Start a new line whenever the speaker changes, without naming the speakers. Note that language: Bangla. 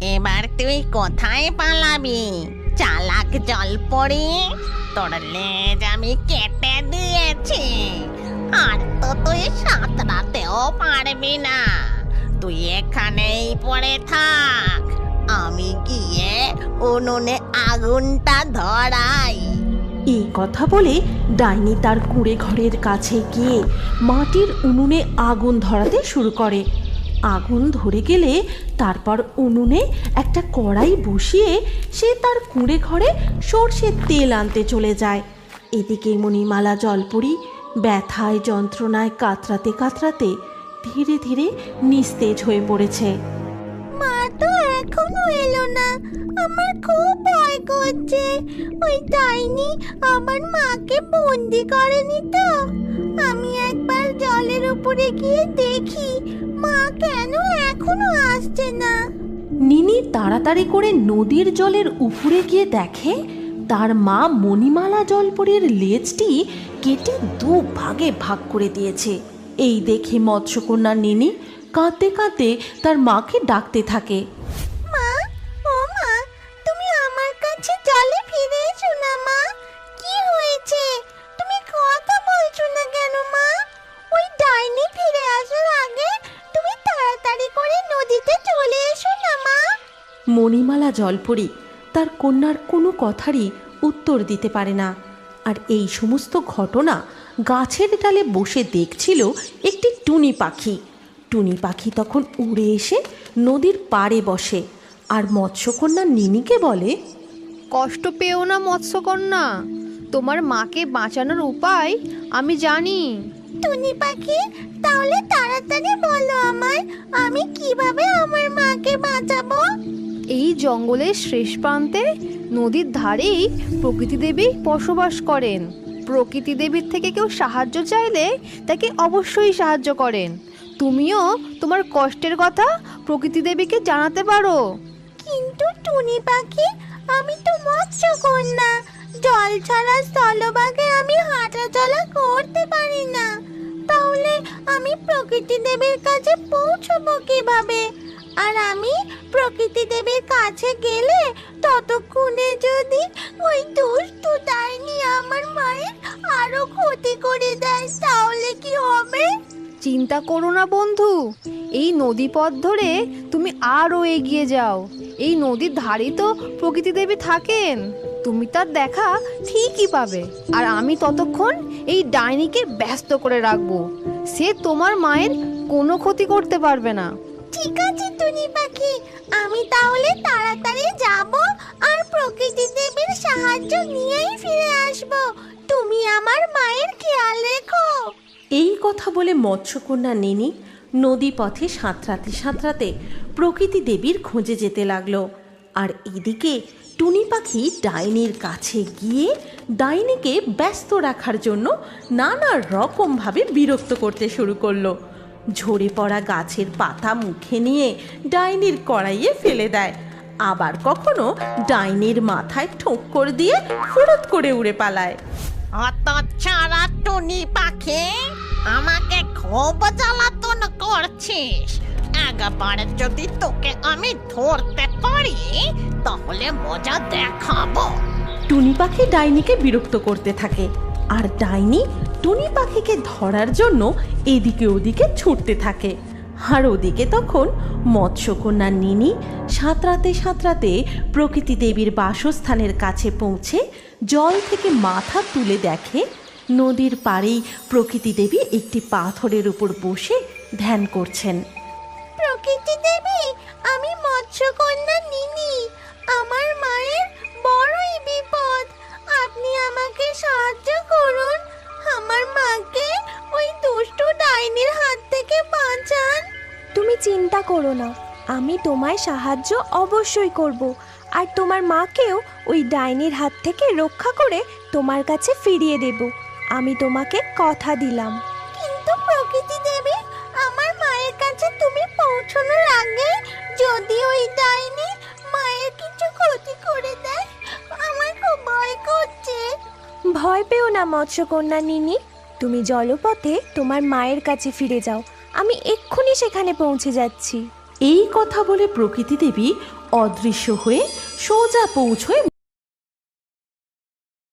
এবার তুই কোথায় পালাবি চালাক জলপরি? তোর লেজ আমি কেটে দিয়েছি, আর তো তুই সাঁতরাতেও পারবি না। তুই এখানেই পড়ে থাক, আমি গিয়ে উনুনে আগুনটা ধরাই।
এই কথা বলে ডাইনি তার কুঁড়ে ঘরের কাছে গিয়ে মাটির উনুনে আগুন ধরাতে শুরু করে। আগুন ধরে গেলে তারপর উনুনে একটা কড়াই বসিয়ে সে তার কুঁড়ে ঘরে সর্ষের তেল আনতে চলে যায়। এদিকে মণিমালা জলপরি ব্যথায় যন্ত্রণায় কাতরাতে কাতরাতে ধীরে ধীরে নিস্তেজ হয়ে পড়েছে।
মা তো এখনো এলো না, আমার খুব ভয় করছে। ওই ডাইনি আমার মাকে বন্দি করেনি তো? আমি একবার জলের উপরে গিয়ে দেখি মা কেন এখনো আসছে না।
নিনি তাড়াতাড়ি করে নদীর জলের উপরে গিয়ে দেখে তার মা মণিমালা জলপরীর লেজটি কেটে দু ভাগে ভাগ করে দিয়েছে। এই দেখে মৎস্যকন্যা নিনি কাঁদতে কাঁদতে তার মাকে ডাকতে থাকে।
মা, ও মা, তুমি আমার কাছে জলে ফিরে এসো না মা। কি হয়েছে? তুমি কথা বলছো না কেন মা? ওই ডাইনি ফিরে আসার আগে তুমি তাড়াতাড়ি করে নদীতে চলে এসো না মা।
মণিমালা জলপরী তার কন্যার কোনো কথারই উত্তর দিতে পারে না। আর এই সমস্ত ঘটনা গাছের ডালে বসে দেখছিল একটি টুনি পাখি। টুনি পাখি তখন উড়ে এসে নদীর পাড়ে বসে আর মৎস্যকন্যা নিনিকে বলে,
কষ্ট পেও না মৎস্যকন্যা, তোমার মাকে বাঁচানোর উপায় আমি জানি।
টুনি পাখি, তাহলে তাড়াতাড়ি বলো আমায়, আমি কিভাবে আমার মাকে বাঁচাবো?
এই জঙ্গলের শেষ প্রান্তে নদীর ধারেই প্রকৃতি দেবী বসবাস করেন। প্রকৃতি দেবীর থেকে কেউ সাহায্য চাইলে তাকে অবশ্যই সাহায্য করেন। তুমিও তোমার কষ্টের কথা প্রকৃতি দেবীকে জানাতে পারো।
কিন্তু টুনি পাখি, আমি তো মৎস্যকন্যা, জল ছাড়া স্থলভাগে আমি হাঁটা চলা করতে পারি না। তাহলে আমি প্রকৃতি দেবীর কাছে পৌঁছবো কিভাবে? আর আমি প্রকৃতি দেবীর কাছে গেলে ততক্ষণে যদি ওই দুষ্টু ডাইনি আমার মায়ের আরো ক্ষতি করে দেয়, তাহলে কি হবে?
চিন্তা করো না বন্ধু, এই নদী পথ ধরে তুমি আরও এগিয়ে যাও। এই নদীর ধারেই তো প্রকৃতি দেবী থাকেন, তুমি তার দেখা ঠিকই পাবে। আর আমি ততক্ষণ এই ডাইনিকে ব্যস্ত করে রাখবো, সে তোমার মায়ের কোনো ক্ষতি করতে পারবে না।
ঠিক আছে টুনি পাখি, আমি তাহলে তাড়াতাড়ি যাব আর প্রকৃতি দেবীর সাহায্য নিয়েই ফিরে আসব। তুমি আমার মায়ের খেয়াল রেখো।
এই কথা বলে মৎস্যকন্যা নিনি নদী পথে সাঁতরাতে সাঁতরাতে প্রকৃতি দেবীর খোঁজে যেতে লাগলো। আর এদিকে টুনি পাখি ডাইনির কাছে গিয়ে ডাইনিকে ব্যস্ত রাখার জন্য নানা রকমভাবে বিরক্ত করতে শুরু করলো। ঝরে পড়া গাছের পাতা মুখে নিয়ে ডাইনির কড়াইয়ে ফেলে দেয়, আবার কখনো ডাইনির মাথায় ঠোক্কর দিয়ে ফুরুত করে উড়ে পালায়।
অত ছাড়া টুনি পাখি, আমাকে খুব জ্বালাতন করছিস। একবার যদি তোকে আমি ধরতে পারি তাহলে মজা দেখাবো।
টুনি পাখি ডাইনিকে বিরক্ত করতে থাকে আর ডাইনি টুনি পাখিকে ধরার জন্য এদিকে ওদিকে ছুটতে থাকে। আর ওদিকে তখন মৎস্যকন্যা নিনি সাঁতরাতে সাঁতরাতে প্রকৃতি দেবীর বাসস্থানের কাছে পৌঁছে জল থেকে মাথা তুলে দেখে নদীর পাড়েই প্রকৃতি দেবী একটি পাথরের উপর বসে ধ্যান করছেন।
প্রকৃতি দেবী, আমি মৎস্যকন্যা নিনি, আমার মায়ের বড়ই বিপদ। আপনি আমাকে সাহায্য করুন, আমার মাকে ওই দুষ্টু ডাইনির হাত থেকে বাঁচান।
তুমি চিন্তা করো না, আমি তোমায় সাহায্য অবশ্যই করব। আর তোমার মাকেও ওই ডাইনির হাত থেকে রক্ষা করে তোমার কাছে ফিরিয়ে দেব। আমি তোমাকে কথা দিলাম।
কিন্তু প্রকৃতি দেবী, আমার মায়ের কাছে তুমি পৌঁছানোর আগে যদি ওই ডাইনি মায়ের কিছু ক্ষতি করে দেয়, আমার খুব ভয় করছে।
ভয় পেও না মৎস্যকন্যা নিনি, তুমি জলপথে তোমার মায়ের কাছে ফিরে যাও, আমি এক্ষুনি সেখানে পৌঁছে যাচ্ছি।
এই কথা বলে প্রকৃতি দেবী অদৃশ্য হয়ে সোজা পৌঁছয়